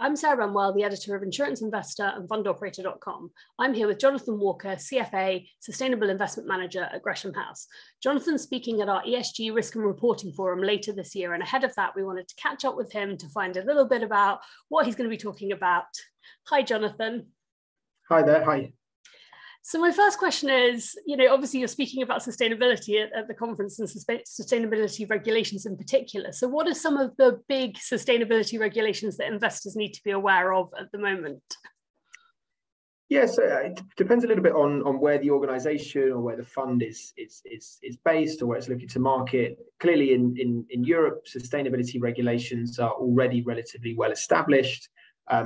I'm Sarah Runwell, the editor of Insurance Investor and FundOperator.com. I'm here with Jonathan Walker, CFA, Sustainable Investment Manager at Gresham House. Jonathan's speaking at our ESG Risk and Reporting Forum later this year, and ahead of that, we wanted to catch up with him to find a little bit about what he's going to be talking about. Hi, Jonathan. Hi there, hi. So my first question is, obviously you're speaking about sustainability at the conference and sustainability regulations in particular. So what are some of the big sustainability regulations that investors need to be aware of at the moment? Yes, it depends a little bit on where the organisation or where the fund is based or where it's looking to market. Clearly in Europe, sustainability regulations are already relatively well established.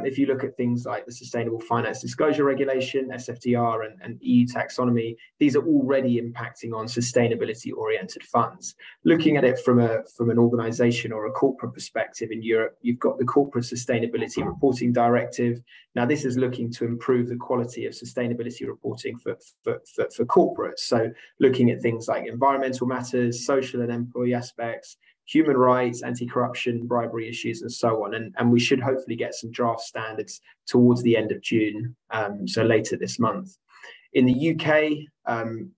If you look at things like the Sustainable Finance Disclosure Regulation, SFDR, and EU taxonomy, these are already impacting on sustainability-oriented funds. Looking at it from an organisation or a corporate perspective in Europe, you've got the Corporate Sustainability Reporting Directive. Now, this is looking to improve the quality of sustainability reporting for corporates. So looking at things like environmental matters, social and employee aspects, human rights, anti-corruption, bribery issues, and so on. And we should hopefully get some draft standards towards the end of June, so later this month. In the UK,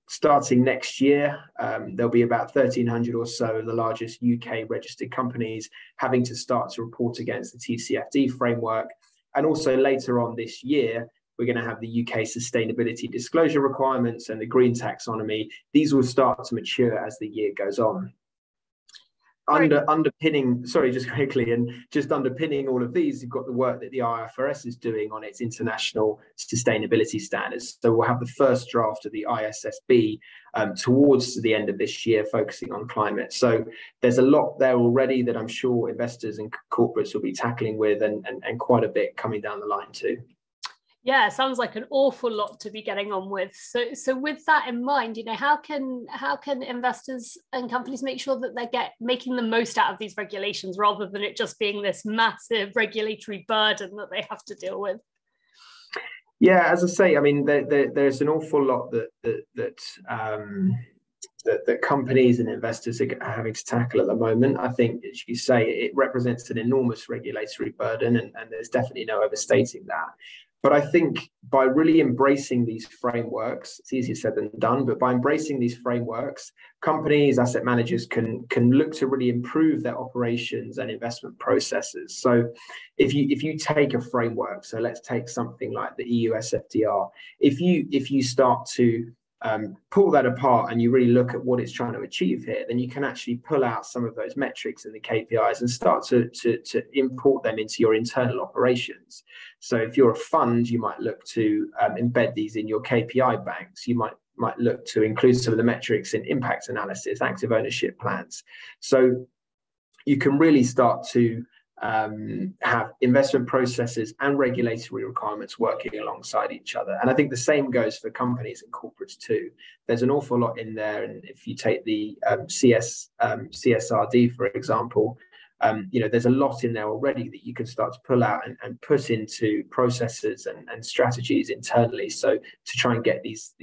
starting next year, there'll be about 1,300 or so of the largest UK registered companies having to start to report against the TCFD framework. And also later on this year, we're going to have the UK sustainability disclosure requirements and the green taxonomy. These will start to mature as the year goes on. Underpinning all of these, you've got the work that the IFRS is doing on its international sustainability standards. So we'll have the first draft of the ISSB towards the end of this year, focusing on climate. So there's a lot there already that I'm sure investors and corporates will be tackling with, and quite a bit coming down the line too. Yeah, sounds like an awful lot to be getting on with. So with that in mind, how can investors and companies make sure that they're making the most out of these regulations rather than it just being this massive regulatory burden that they have to deal with? Yeah, as I say, I mean, there's an awful lot that companies and investors are having to tackle at the moment. I think, as you say, it represents an enormous regulatory burden, and there's definitely no overstating that. But I think by really embracing these frameworks, it's easier said than done, but by embracing these frameworks, companies, asset managers can look to really improve their operations and investment processes. So if you take a framework, so let's take something like the EU SFDR, if you start to pull that apart and you really look at what it's trying to achieve here, then you can actually pull out some of those metrics and the KPIs and start to import them into your internal operations. So if you're a fund, you might look to embed these in your KPI banks. You might look to include some of the metrics in impact analysis, active ownership plans. So you can really start to have investment processes and regulatory requirements working alongside each other. And I think the same goes for companies and corporates too. There's an awful lot in there. And if you take the CSRD, for example, there's a lot in there already that you can start to pull out and put into processes and strategies internally. So to try and get these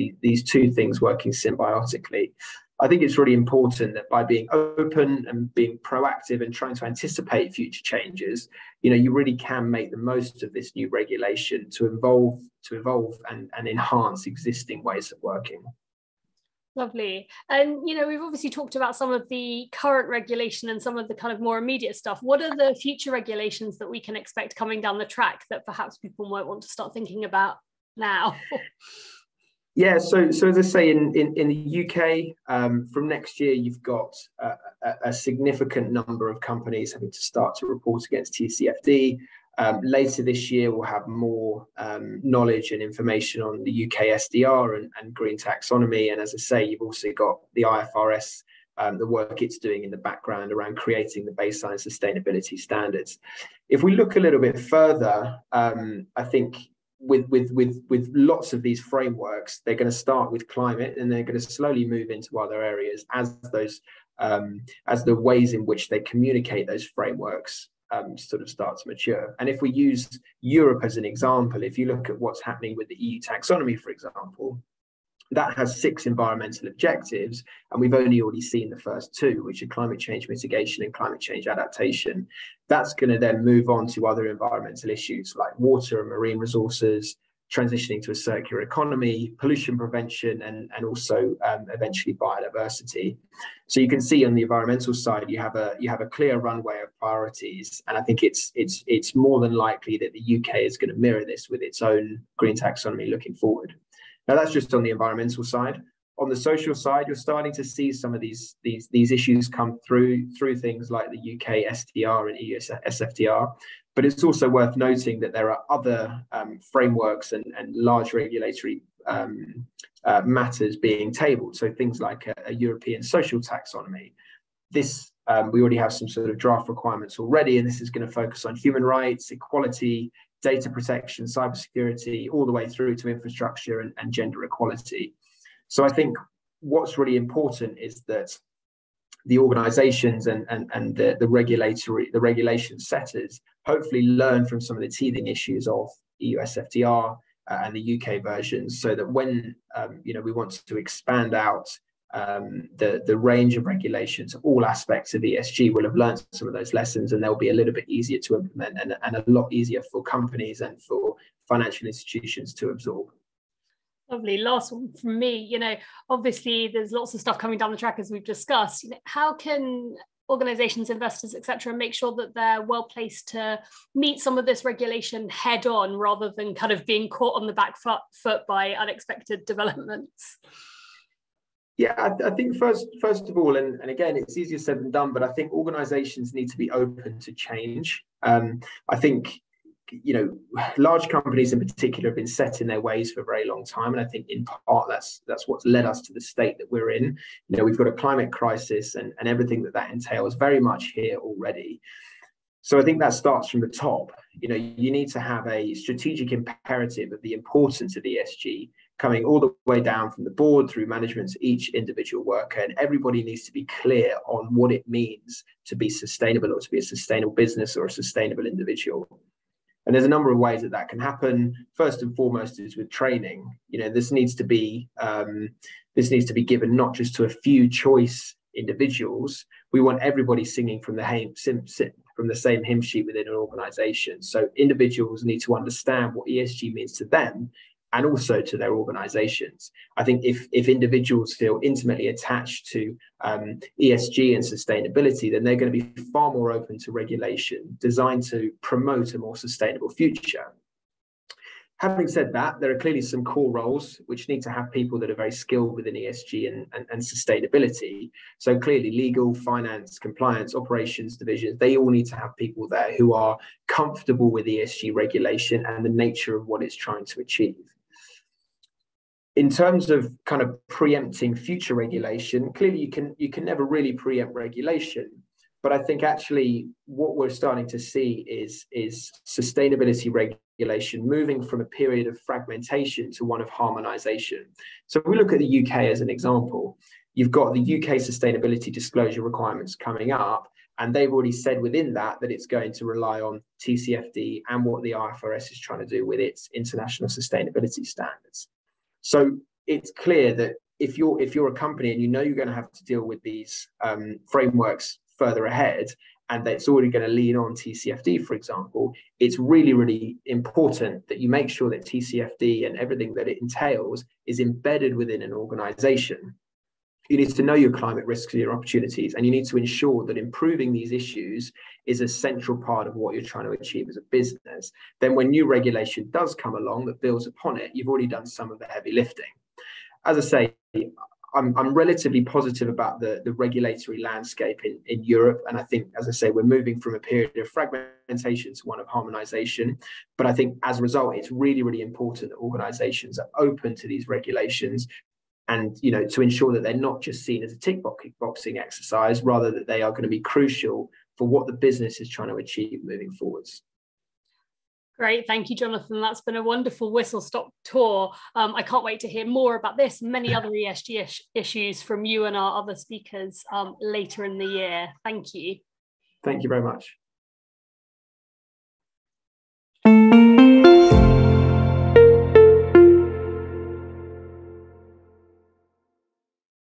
two things working symbiotically. I think it's really important that by being open and being proactive and trying to anticipate future changes, you really can make the most of this new regulation to evolve and enhance existing ways of working. Lovely. And, we've obviously talked about some of the current regulation and some of the kind of more immediate stuff. What are the future regulations that we can expect coming down the track that perhaps people might want to start thinking about now? Yeah, so as I say, in the UK, from next year, you've got a significant number of companies having to start to report against TCFD. Later this year, we'll have more knowledge and information on the UK SDR and green taxonomy. And as I say, you've also got the IFRS, the work it's doing in the background around creating the baseline sustainability standards. If we look a little bit further, I think with lots of these frameworks, they're going to start with climate and they're going to slowly move into other areas as the ways in which they communicate those frameworks sort of start to mature. And if we use Europe as an example, if you look at what's happening with the EU taxonomy, for example, That has 6 environmental objectives, and we've already seen the first 2, which are climate change mitigation and climate change adaptation. That's going to then move on to other environmental issues like water and marine resources, transitioning to a circular economy, pollution prevention, and also eventually biodiversity. So you can see on the environmental side, you have a clear runway of priorities, and I think it's more than likely that the UK is going to mirror this with its own green taxonomy looking forward. Now, that's just on the environmental side. On the social side, you're starting to see some of these issues come through things like the UK SDR and EU SFDR. But it's also worth noting that there are other frameworks and large regulatory matters being tabled. So things like a European social taxonomy. This we already have some sort of draft requirements already, and this is going to focus on human rights, equality, data protection, cybersecurity, all the way through to infrastructure and gender equality. So I think what's really important is that the organizations and the regulation setters hopefully learn from some of the teething issues of EU SFDR and the UK versions, so that when we want to expand out the range of regulations, all aspects of ESG will have learned some of those lessons, and they'll be a little bit easier to implement and a lot easier for companies and for financial institutions to absorb. Lovely. Last one from me. Obviously there's lots of stuff coming down the track as we've discussed. How can organizations, investors, etc., make sure that they're well placed to meet some of this regulation head on, rather than kind of being caught on the back foot by unexpected developments? Yeah, I think first of all, and again, it's easier said than done, but I think organizations need to be open to change. I think large companies in particular have been set in their ways for a very long time, and I think in part that's what's led us to the state that we're in. We've got a climate crisis, and everything that entails very much here already. So I think that starts from the top. You need to have a strategic imperative of the importance of ESG coming all the way down from the board through management to each individual worker, and everybody needs to be clear on what it means to be sustainable, or to be a sustainable business or a sustainable individual. And there's a number of ways that can happen. First and foremost is with training. This needs to be given not just to a few choice individuals. We want everybody singing from the same hymn sheet within an organization. So individuals need to understand what ESG means to them and also to their organizations. I think if individuals feel intimately attached to ESG and sustainability, then they're going to be far more open to regulation designed to promote a more sustainable future. Having said that, there are clearly some core roles which need to have people that are very skilled within ESG and sustainability. So clearly legal, finance, compliance, operations divisions, they all need to have people there who are comfortable with ESG regulation and the nature of what it's trying to achieve. In terms of kind of preempting future regulation, clearly you can never really preempt regulation. But I think actually what we're starting to see is sustainability regulation moving from a period of fragmentation to one of harmonization. So if we look at the UK as an example, you've got the UK sustainability disclosure requirements coming up, and they've already said within that it's going to rely on TCFD and what the IFRS is trying to do with its international sustainability standards. So it's clear that if you're a company and you're going to have to deal with these frameworks further ahead, and that it's already going to lean on TCFD, for example, it's really, really important that you make sure that TCFD and everything that it entails is embedded within an organization. You need to know your climate risks and your opportunities, and you need to ensure that improving these issues is a central part of what you're trying to achieve as a business. Then when new regulation does come along that builds upon it, you've already done some of the heavy lifting. As I say, I'm relatively positive about the regulatory landscape in Europe. And I think, as I say, we're moving from a period of fragmentation to one of harmonization. But I think as a result, it's really, really important that organizations are open to these regulations, and to ensure that they're not just seen as a tick boxing exercise, rather that they are going to be crucial for what the business is trying to achieve moving forwards. Great, thank you, Jonathan. That's been a wonderful whistle-stop tour. I can't wait to hear more about this and many other ESG issues from you and our other speakers later in the year. Thank you. Thank you very much.